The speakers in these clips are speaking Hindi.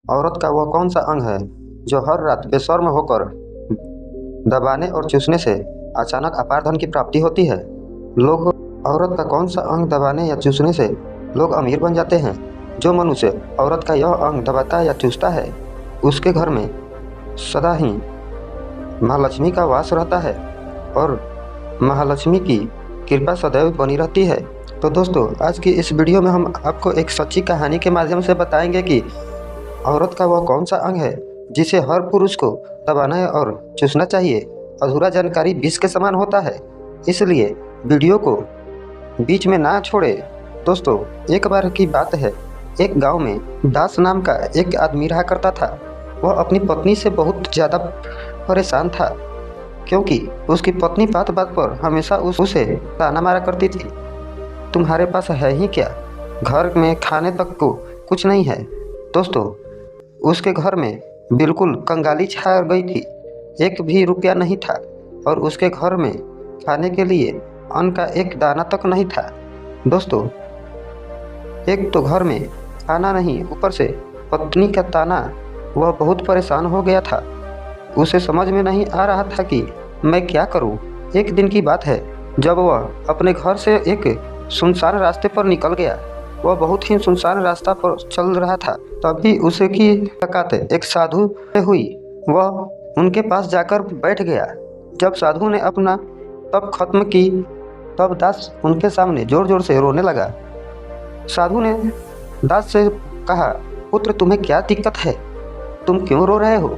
औरत का वह कौन सा अंग है जो हर रात बेशर्म होकर दबाने और चूसने से अचानक अपार धन की प्राप्ति होती है। लोग औरत का कौन सा अंग दबाने या चूसने से लोग अमीर बन जाते हैं। जो मनुष्य औरत का यह अंग दबाता या चूसता है उसके घर में सदा ही महालक्ष्मी का वास रहता है और महालक्ष्मी की कृपा सदैव बनी रहती है। तो दोस्तों, आज की इस वीडियो में हम आपको एक सच्ची कहानी के माध्यम से बताएंगे कि औरत का वह कौन सा अंग है जिसे हर पुरुष को दबाना और चूसना चाहिए। अधूरा जानकारी विष के समान होता है, इसलिए वीडियो को बीच में ना छोड़े। दोस्तों, एक बार की बात है, एक गांव में दास नाम का एक आदमी रहा करता था। वह अपनी पत्नी से बहुत ज़्यादा परेशान था क्योंकि उसकी पत्नी बात बात पर हमेशा उसे ताना मारा करती थी। तुम्हारे पास है ही क्या, घर में खाने तक को कुछ नहीं है। दोस्तों, उसके घर में बिल्कुल कंगाली छा गई थी। एक भी रुपया नहीं था और उसके घर में खाने के लिए अन्न का एक दाना तक नहीं था। दोस्तों, एक तो घर में खाना नहीं, ऊपर से पत्नी का ताना। वह बहुत परेशान हो गया था। उसे समझ में नहीं आ रहा था कि मैं क्या करूं। एक दिन की बात है, जब वह अपने घर से एक सुनसान रास्ते पर निकल गया। वह बहुत ही सुनसान रास्ता पर चल रहा था, तभी उसे की मुलाकात एक साधु से हुई। वह उनके पास जाकर बैठ गया। जब साधु ने अपना तप खत्म की, तब दास उनके सामने जोर जोर से रोने लगा। साधु ने दास से कहा, पुत्र, तुम्हें क्या दिक्कत है? तुम क्यों रो रहे हो?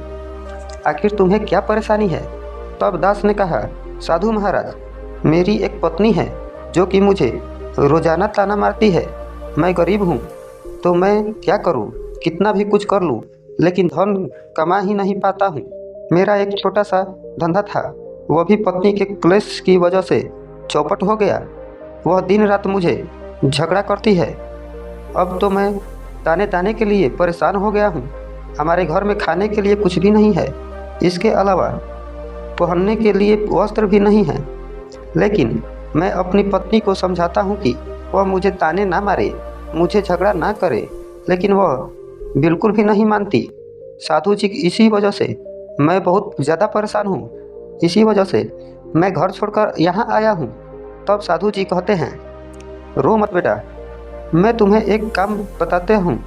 आखिर तुम्हें क्या परेशानी है? तब दास ने कहा, साधु महाराज, मेरी एक पत्नी है जो कि मुझे रोजाना ताना मारती है। मैं गरीब हूँ, तो मैं क्या करूँ? कितना भी कुछ कर लूँ, लेकिन धन कमा ही नहीं पाता हूँ। मेरा एक छोटा सा धंधा था, वह भी पत्नी के क्लेश की वजह से चौपट हो गया। वह दिन रात मुझे झगड़ा करती है। अब तो मैं ताने ताने के लिए परेशान हो गया हूँ। हमारे घर में खाने के लिए कुछ भी नहीं है, इसके अलावा पहनने के लिए वस्त्र भी नहीं है। लेकिन मैं अपनी पत्नी को समझाता हूँ कि वह मुझे ताने ना मारे, मुझे झगड़ा ना करे, लेकिन वह बिल्कुल भी नहीं मानती। साधु जी, इसी वजह से मैं बहुत ज़्यादा परेशान हूँ। इसी वजह से मैं घर छोड़कर यहाँ आया हूँ। तब साधु जी कहते हैं, रो मत बेटा, मैं तुम्हें एक काम बताते हूँ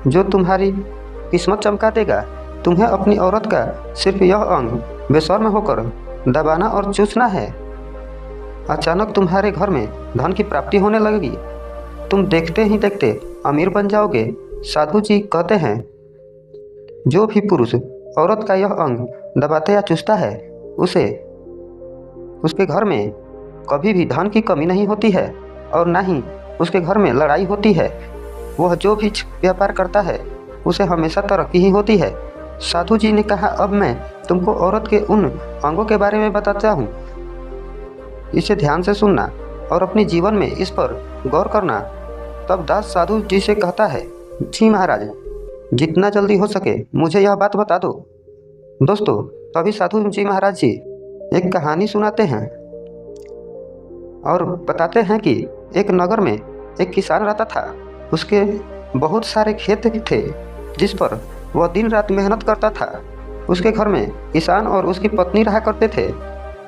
जो तुम्हारी किस्मत चमका देगा। तुम्हें अपनी औरत का सिर्फ यह अंग बेशर्म होकर दबाना और चूसना है। अचानक तुम्हारे घर में धन की प्राप्ति होने लगेगी। तुम देखते ही देखते अमीर बन जाओगे। साधु जी कहते हैं, जो भी पुरुष औरत का यह अंग दबाता या चूसता है उसे उसके घर में कभी भी धन की कमी नहीं होती है और ना ही उसके घर में लड़ाई होती है। वह जो भी व्यापार करता है उसे हमेशा तरक्की ही होती है। साधु जी ने कहा, अब मैं तुमको औरत के उन अंगों के बारे में बताता हूँ। इसे ध्यान से सुनना और अपने जीवन में इस पर गौर करना। तब दास साधु जी से कहता है, जी महाराज, जितना जल्दी हो सके मुझे यह बात बता दो। दोस्तों, तभी साधु जी महाराज जी एक कहानी सुनाते हैं और बताते हैं कि एक नगर में एक किसान रहता था। उसके बहुत सारे खेत थे जिस पर वह दिन रात मेहनत करता था। उसके घर में किसान और उसकी पत्नी रहा करते थे।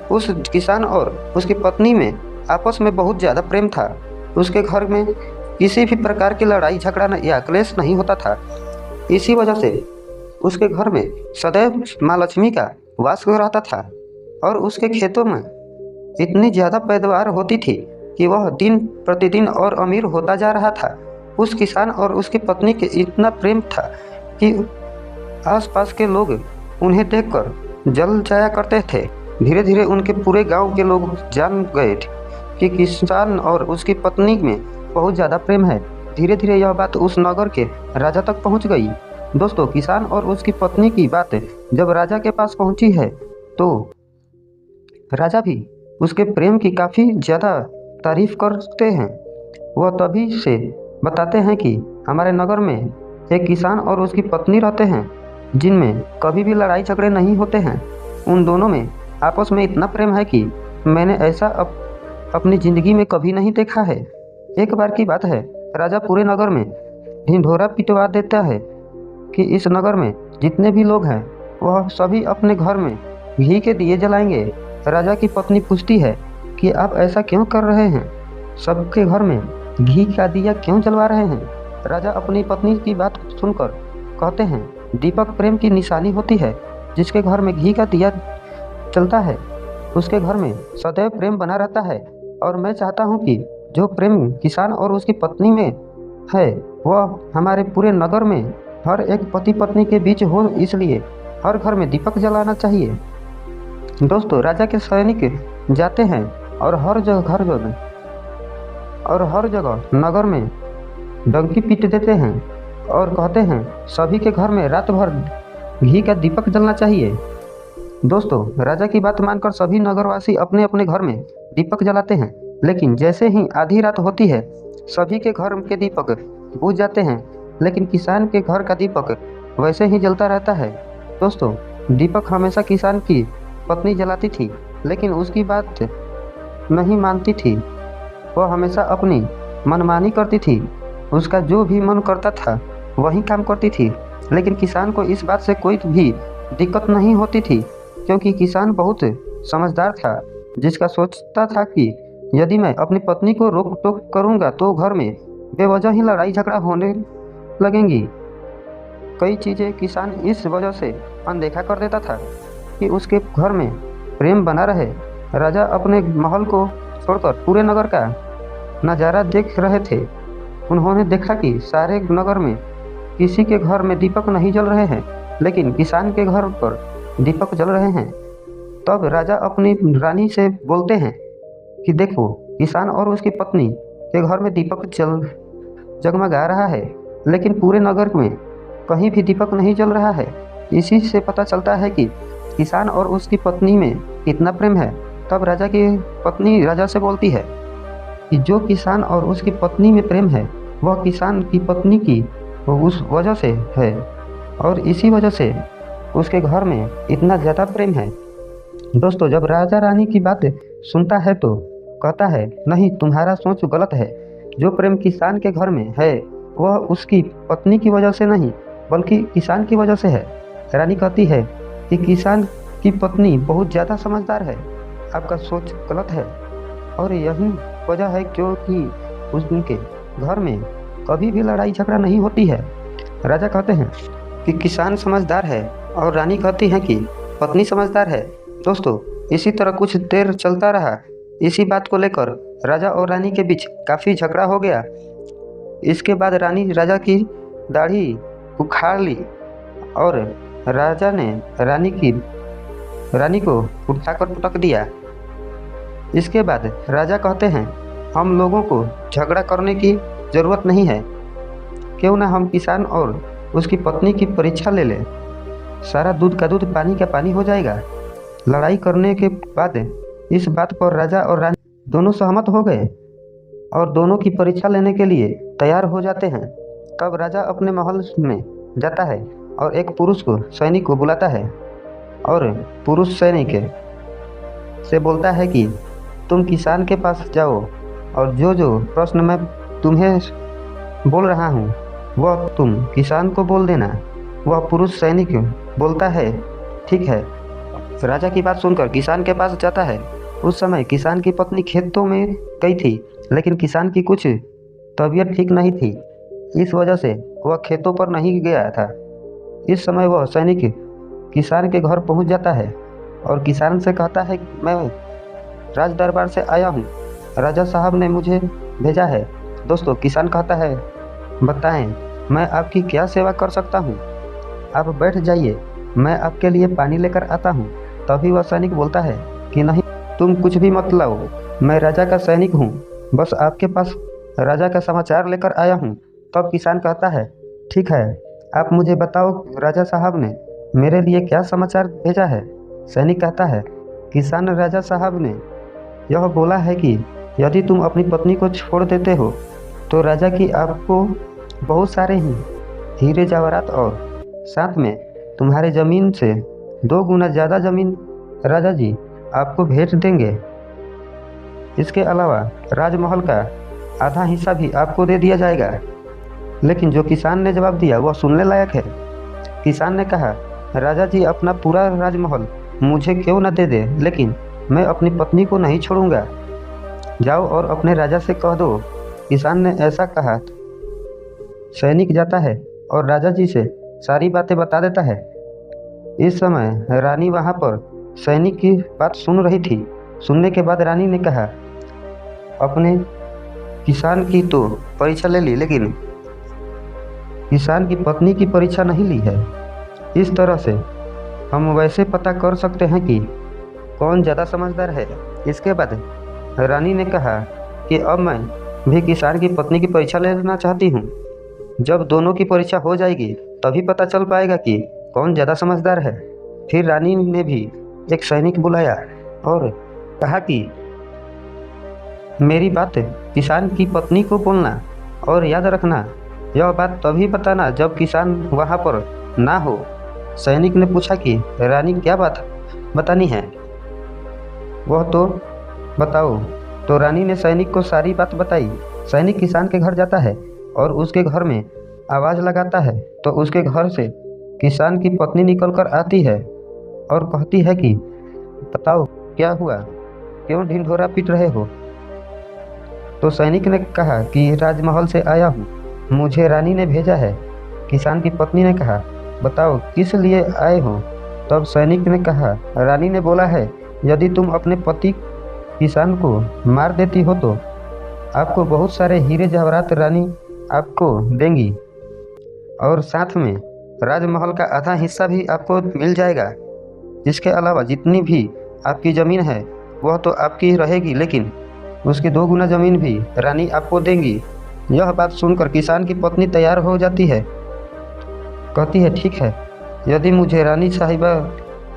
उस किसान और उसकी पत्नी में आपस में बहुत ज़्यादा प्रेम था। उसके घर में किसी भी प्रकार की लड़ाई झगड़ा या क्लेश नहीं होता था। इसी वजह से उसके घर में सदैव माँ लक्ष्मी का वास रहता था और उसके खेतों में इतनी ज़्यादा पैदावार होती थी कि वह दिन प्रतिदिन और अमीर होता जा रहा था। उस किसान और उसकी पत्नी के इतना प्रेम था कि आसपास के लोग उन्हें देखकर जल जाया करते थे। धीरे धीरे उनके पूरे गांव के लोग जान गए थे कि किसान और उसकी पत्नी में बहुत ज़्यादा प्रेम है। धीरे धीरे यह बात उस नगर के राजा तक पहुंच गई। दोस्तों, किसान और उसकी पत्नी की बात जब राजा के पास पहुंची है तो राजा भी उसके प्रेम की काफ़ी ज़्यादा तारीफ करते हैं। वह तभी से बताते हैं कि हमारे नगर में एक किसान और उसकी पत्नी रहते हैं जिनमें कभी भी लड़ाई झगड़े नहीं होते हैं। उन दोनों में आपस में इतना प्रेम है कि मैंने ऐसा अपनी ज़िंदगी में कभी नहीं देखा है। एक बार की बात है, राजा पूरे नगर में ढिंढोरा पिटवा देता है कि इस नगर में जितने भी लोग हैं वह सभी अपने घर में घी के दिए जलाएंगे। राजा की पत्नी पूछती है कि आप ऐसा क्यों कर रहे हैं, सबके घर में घी का दिया क्यों जलवा रहे हैं। राजा अपनी पत्नी की बात सुनकर कहते हैं, दीपक प्रेम की निशानी होती है। जिसके घर में घी का दिया चलता है उसके घर में सदैव प्रेम बना रहता है। और मैं चाहता हूँ कि जो प्रेम किसान और उसकी पत्नी में है वह हमारे पूरे नगर में हर एक पति पत्नी के बीच हो, इसलिए हर घर में दीपक जलाना चाहिए। दोस्तों, राजा के सैनिक जाते हैं और हर जगह नगर में डंकी पीट देते हैं और कहते हैं सभी के घर में रात भर घी का दीपक जलना चाहिए। दोस्तों, राजा की बात मानकर सभी नगरवासी अपने अपने घर में दीपक जलाते हैं, लेकिन जैसे ही आधी रात होती है सभी के घर के दीपक बुझ जाते हैं, लेकिन किसान के घर का दीपक वैसे ही जलता रहता है। दोस्तों, दीपक हमेशा किसान की पत्नी जलाती थी, लेकिन उसकी बात नहीं मानती थी। वह हमेशा अपनी मनमानी करती थी, उसका जो भी मन करता था वही काम करती थी। लेकिन किसान को इस बात से कोई भी दिक्कत नहीं होती थी, क्योंकि किसान बहुत समझदार था, जिसका सोचता था कि यदि मैं अपनी पत्नी को रोक टोक करूंगा तो घर में बेवजह ही लड़ाई झगड़ा होने लगेंगी। कई चीज़ें किसान इस वजह से अनदेखा कर देता था कि उसके घर में प्रेम बना रहे। राजा अपने महल को छोड़कर पूरे नगर का नज़ारा देख रहे थे। उन्होंने देखा कि सारे नगर में किसी के घर में दीपक नहीं जल रहे हैं, लेकिन किसान के घर पर दीपक जल रहे हैं। तब राजा अपनी रानी से बोलते हैं कि देखो, किसान और उसकी पत्नी के घर में दीपक जगमगा रहा है, लेकिन पूरे नगर में कहीं भी दीपक नहीं जल रहा है। इसी से पता चलता है कि किसान और उसकी पत्नी में कितना प्रेम है। तब राजा की पत्नी राजा से बोलती है कि जो किसान और उसकी पत्नी में प्रेम है वह किसान की पत्नी की उस वजह से है, और इसी वजह से उसके घर में इतना ज़्यादा प्रेम है। दोस्तों, जब राजा रानी की बात सुनता है तो कहता है, नहीं, तुम्हारा सोच गलत है। जो प्रेम किसान के घर में है वह उसकी पत्नी की वजह से नहीं बल्कि किसान की वजह से है। रानी कहती है कि किसान की पत्नी बहुत ज़्यादा समझदार है, आपका सोच गलत है, और यही वजह है क्योंकि उनके घर में कभी भी लड़ाई झगड़ा नहीं होती है। राजा कहते हैं कि किसान समझदार है और रानी कहती है कि पत्नी समझदार है। दोस्तों, इसी तरह कुछ देर चलता रहा। इसी बात को लेकर राजा और रानी के बीच काफ़ी झगड़ा हो गया। इसके बाद रानी राजा की दाढ़ी उखाड़ ली और राजा ने रानी को उठाकर पटक दिया। इसके बाद राजा कहते हैं, हम लोगों को झगड़ा करने की ज़रूरत नहीं है, क्यों ना हम किसान और उसकी पत्नी की परीक्षा ले लें। सारा दूध का दूध पानी का पानी हो जाएगा। लड़ाई करने के बाद इस बात पर राजा और रानी दोनों सहमत हो गए और दोनों की परीक्षा लेने के लिए तैयार हो जाते हैं। तब राजा अपने महल में जाता है और एक सैनिक को बुलाता है और पुरुष सैनिक से बोलता है कि तुम किसान के पास जाओ और जो प्रश्न मैं तुम्हें बोल रहा हूँ वह तुम किसान को बोल देना। वह पुरुष सैनिक बोलता है, ठीक है। राजा की बात सुनकर किसान के पास जाता है। उस समय किसान की पत्नी खेतों में गई थी, लेकिन किसान की कुछ तबीयत ठीक नहीं थी, इस वजह से वह खेतों पर नहीं गया था। इस समय वह सैनिक किसान के घर पहुंच जाता है और किसान से कहता है, मैं राज दरबार से आया हूं, राजा साहब ने मुझे भेजा है। दोस्तों, किसान कहता है, बताएं मैं आपकी क्या सेवा कर सकता हूं? आप बैठ जाइए, मैं आपके लिए पानी लेकर आता हूं। तभी वह सैनिक बोलता है कि नहीं, तुम कुछ भी मत लाओ, मैं राजा का सैनिक हूं, बस आपके पास राजा का समाचार लेकर आया हूं। तब किसान कहता है, ठीक है, आप मुझे बताओ राजा साहब ने मेरे लिए क्या समाचार भेजा है? सैनिक कहता है, किसान राजा साहब ने यह बोला है कि यदि तुम अपनी पत्नी को छोड़ देते हो तो राजा की आपको बहुत सारे ही हीरे जवाहरात और साथ में तुम्हारे ज़मीन से 2 गुना ज़्यादा ज़मीन राजा जी आपको भेज देंगे। इसके अलावा राजमहल का आधा हिस्सा भी आपको दे दिया जाएगा। लेकिन जो किसान ने जवाब दिया वह सुनने लायक है। किसान ने कहा, राजा जी अपना पूरा राजमहल मुझे क्यों न दे दे, लेकिन मैं अपनी पत्नी को नहीं छोड़ूंगा। जाओ और अपने राजा से कह दो। किसान ने ऐसा कहा। सैनिक जाता है और राजा जी से सारी बातें बता देता है। इस समय रानी वहां पर सैनिक की बात सुन रही थी। सुनने के बाद रानी ने कहा, अपने किसान की तो परीक्षा ले ली, लेकिन किसान की पत्नी की परीक्षा नहीं ली है। इस तरह से हम वैसे पता कर सकते हैं कि कौन ज़्यादा समझदार है। इसके बाद रानी ने कहा कि अब मैं भी किसान की पत्नी की परीक्षा लेना चाहती हूँ। जब दोनों की परीक्षा हो जाएगी तभी पता चल पाएगा कि कौन ज़्यादा समझदार है। फिर रानी ने भी एक सैनिक बुलाया और कहा कि मेरी बात किसान की पत्नी को बोलना, और याद रखना यह बात तभी बताना जब किसान वहाँ पर ना हो। सैनिक ने पूछा कि रानी क्या बात बतानी है, वह तो बताओ। तो रानी ने सैनिक को सारी बात बताई। सैनिक किसान के घर जाता है और उसके घर में आवाज़ लगाता है, तो उसके घर से किसान की पत्नी निकलकर आती है और कहती है कि बताओ क्या हुआ, क्यों ढिंढोरा पीट रहे हो। तो सैनिक ने कहा कि राजमहल से आया हूँ, मुझे रानी ने भेजा है। किसान की पत्नी ने कहा, बताओ किस लिए आए हो। तब सैनिक ने कहा, रानी ने बोला है यदि तुम अपने पति किसान को मार देती हो तो आपको बहुत सारे हीरे जवाहरात रानी आपको देंगी, और साथ में राजमहल का आधा हिस्सा भी आपको मिल जाएगा। इसके अलावा जितनी भी आपकी ज़मीन है वह तो आपकी रहेगी, लेकिन उसकी 2 गुना ज़मीन भी रानी आपको देंगी। यह बात सुनकर किसान की पत्नी तैयार हो जाती है। कहती है, ठीक है, यदि मुझे रानी साहिबा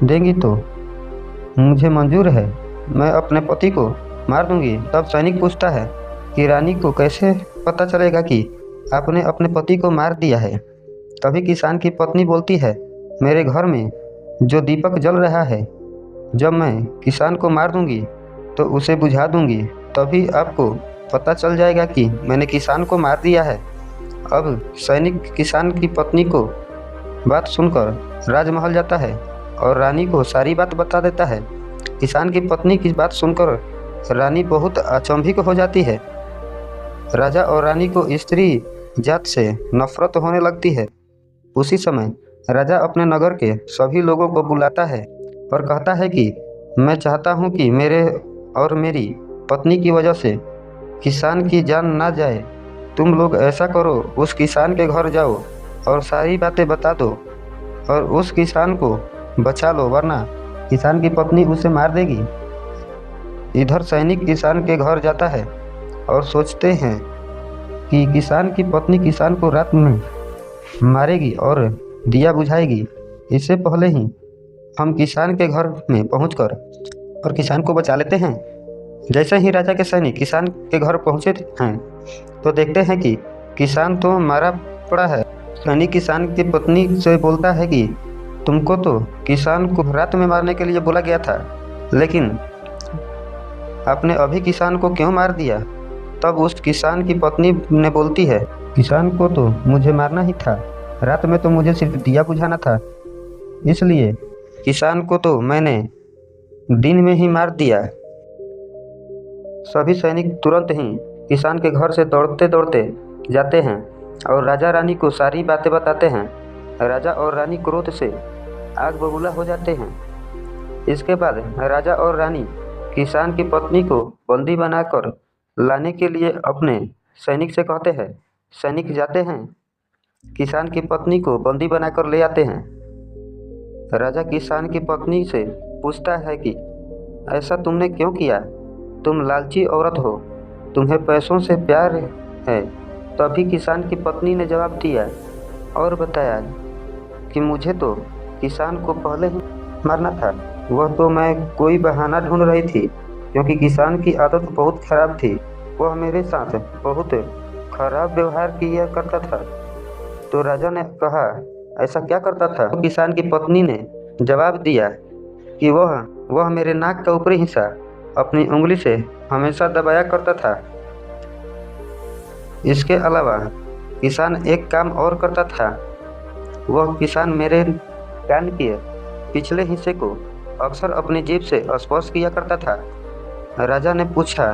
देंगी तो मुझे मंजूर है, मैं अपने पति को मार दूंगी। तब सैनिक पूछता है कि रानी को कैसे पता चलेगा कि आपने अपने पति को मार दिया है। तभी किसान की पत्नी बोलती है, मेरे घर में जो दीपक जल रहा है, जब मैं किसान को मार दूंगी तो उसे बुझा दूंगी, तभी आपको पता चल जाएगा कि मैंने किसान को मार दिया है। अब सैनिक किसान की पत्नी को बात सुनकर राजमहल जाता है और रानी को सारी बात बता देता है। किसान की पत्नी की बात सुनकर रानी बहुत अचंभित हो जाती है। राजा और रानी को स्त्री जात से नफरत होने लगती है। उसी समय राजा अपने नगर के सभी लोगों को बुलाता है और कहता है कि मैं चाहता हूँ कि मेरे और मेरी पत्नी की वजह से किसान की जान ना जाए। तुम लोग ऐसा करो, उस किसान के घर जाओ और सारी बातें बता दो और उस किसान को बचा लो, वरना किसान की पत्नी उसे मार देगी। इधर सैनिक किसान के घर जाता है और सोचते हैं कि किसान की पत्नी किसान को रात में मारेगी और दिया बुझाएगी। इससे पहले ही हम किसान के घर में पहुंचकर और किसान को बचा लेते हैं। जैसे ही राजा के सैनिक किसान के घर पहुंचे हैं तो देखते हैं कि किसान तो मारा पड़ा है। सैनिक किसान की पत्नी से बोलता है कि तुमको तो किसान को रात में मारने के लिए बोला गया था, लेकिन आपने अभी किसान को क्यों मार दिया। तब उस किसान की पत्नी ने बोलती है, किसान को तो मुझे मारना ही था, रात में तो मुझे सिर्फ दिया बुझाना था, इसलिए किसान को तो मैंने दिन में ही मार दिया। सभी सैनिक तुरंत ही किसान के घर से दौड़ते दौड़ते जाते हैं और राजा रानी को सारी बातें बताते हैं। राजा और रानी क्रोध से आग बबूला हो जाते हैं। इसके बाद राजा और रानी किसान की पत्नी को बंदी बनाकर लाने के लिए अपने सैनिक से कहते हैं। सैनिक जाते हैं, किसान की पत्नी को बंदी बनाकर ले आते हैं। राजा किसान की पत्नी से पूछता है कि ऐसा तुमने क्यों किया, तुम लालची औरत हो, तुम्हें पैसों से प्यार है। तभी किसान की पत्नी ने जवाब दिया और बताया कि मुझे तो किसान को पहले ही मारना था, वह तो मैं कोई बहाना ढूंढ रही थी, क्योंकि किसान की आदत बहुत खराब थी, वह मेरे साथ बहुत खराब व्यवहार किया करता था। तो राजा ने कहा, ऐसा क्या करता था। तो किसान की पत्नी ने जवाब दिया कि वह मेरे नाक का ऊपरी हिस्सा अपनी उंगली से हमेशा दबाया करता था। इसके अलावा किसान एक काम और करता था, वह किसान मेरे कान के पिछले हिस्से को अक्सर अपनी जीभ से स्पर्श किया करता था। राजा ने पूछा,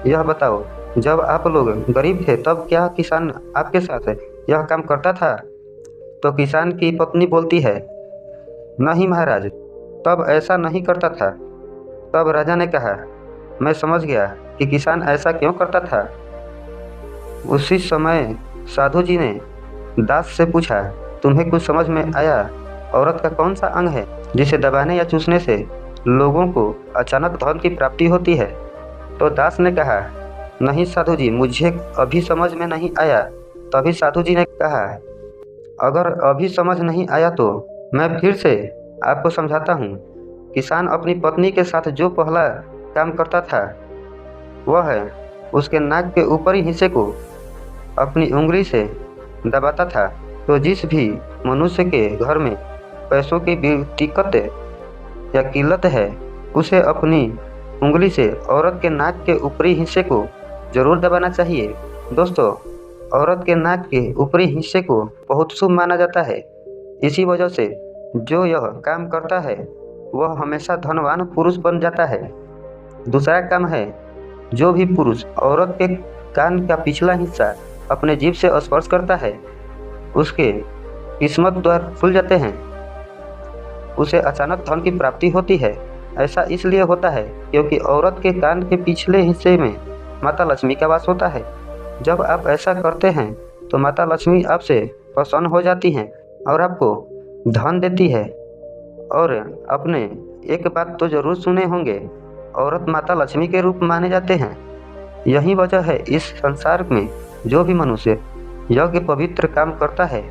यह बताओ, जब आप लोग गरीब थे तब क्या किसान आपके साथ यह काम करता था? तो किसान की पत्नी बोलती है, नहीं महाराज, तब ऐसा नहीं करता था। तब राजा ने कहा, मैं समझ गया कि किसान ऐसा क्यों करता था। उसी समय साधु जी ने दास से पूछा, तुम्हें कुछ समझ में आया? औरत का कौन सा अंग है जिसे दबाने या चूसने से लोगों को अचानक धन की प्राप्ति होती है? तो दास ने कहा, नहीं साधु जी, मुझे अभी समझ में नहीं आया। तभी साधु जी ने कहा, अगर अभी समझ नहीं आया तो मैं फिर से आपको समझाता हूँ। किसान अपनी पत्नी के साथ जो पहला काम करता था वह है उसके नाक के ऊपरी हिस्से को अपनी उंगली से दबाता था। तो जिस भी मनुष्य के घर में पैसों की दिक्कत या किल्लत है उसे अपनी उंगली से औरत के नाक के ऊपरी हिस्से को जरूर दबाना चाहिए। दोस्तों, औरत के नाक के ऊपरी हिस्से को बहुत शुभ माना जाता है। इसी वजह से जो यह काम करता है वह हमेशा धनवान पुरुष बन जाता है। दूसरा काम है, जो भी पुरुष औरत के कान का पिछला हिस्सा अपने जीभ से स्पर्श करता है उसके किस्मत द्वार खुल जाते हैं, उसे अचानक धन की प्राप्ति होती है। ऐसा इसलिए होता है क्योंकि औरत के कान के पिछले हिस्से में माता लक्ष्मी का वास होता है। जब आप ऐसा करते हैं तो माता लक्ष्मी आपसे प्रसन्न हो जाती हैं और आपको धन देती है। और आपने एक बात तो जरूर सुने होंगे, औरत माता लक्ष्मी के रूप माने जाते हैं। यही वजह है इस संसार में जो भी मनुष्य यज्ञ पवित्र काम करता है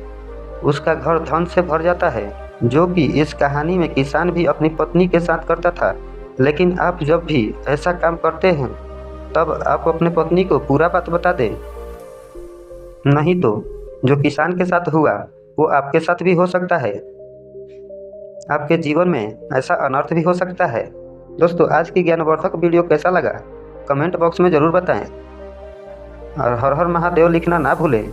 उसका घर धन से भर जाता है, जो कि इस कहानी में किसान भी अपनी पत्नी के साथ करता था। लेकिन आप जब भी ऐसा काम करते हैं तब आप अपने पत्नी को पूरा बात बता दें, नहीं तो जो किसान के साथ हुआ वो आपके साथ भी हो सकता है। आपके जीवन में ऐसा अनर्थ भी हो सकता है। दोस्तों, आज की ज्ञानवर्धक वीडियो कैसा लगा कमेंट बॉक्स में ज़रूर बताएं और हर हर महादेव लिखना ना भूलें।